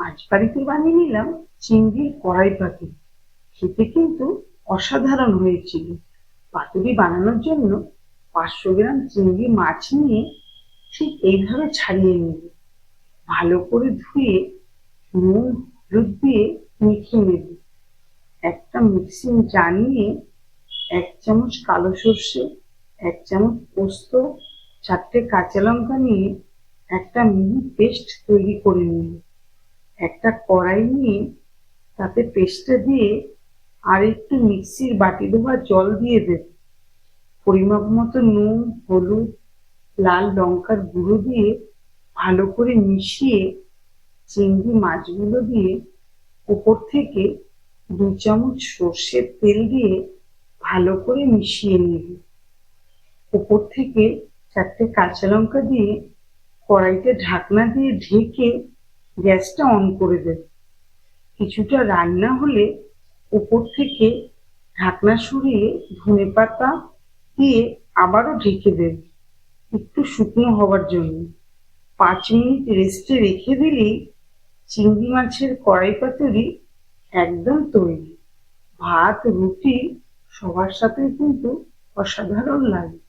আজ বাড়িতে বানিয়ে নিলাম চিংড়ির কড়াই পাতুরি। খেতে কিন্তু অসাধারণ হয়েছিল। পাতুরি বানানোর জন্য 500 গ্রাম চিংড়ি মাছ নিয়ে ঠিক এইভাবে ছাড়িয়ে নেব। ভালো করে ধুয়ে নুন হলুদ দিয়ে মেখে নেব। একটা মিক্সিং জার নিয়ে 1 চামচ কালো সর্ষে, 1 চামচ পোস্ত, 4টে কাঁচা লঙ্কা নিয়ে একটা মিহি পেস্ট তৈরি করে নেব। একটা কড়াই নিয়ে তাতে পেস্টটা দিয়ে আর একটু মিক্সির বাটি ধোয়া জল দিয়ে দেব। পরিমাপ মতো নুন, হলুদ, লাল লঙ্কার গুঁড়ো দিয়ে ভালো করে মিশিয়ে চিংড়ি মাছগুলো দিয়ে উপর থেকে 2 চামচ সর্ষের তেল দিয়ে ভালো করে মিশিয়ে নেব। উপর থেকে 4টে কাঁচা লঙ্কা দিয়ে কড়াইতে ঢাকনা দিয়ে ঢেকে গ্যাসটা অন করে দেব। কিছুটা রান্না হলে উপর থেকে ঢাকনা সরিয়ে ধনেপাতা দিয়ে আবারও ঢেকে দেব একটু শুকনো হবার জন্য। 5 মিনিট রেস্টে রেখে দিলেই চিংড়ি মাছের কড়াই পাতুরি একদম তৈরি। ভাত, রুটি সবার সাথে কিন্তু অসাধারণ লাগে।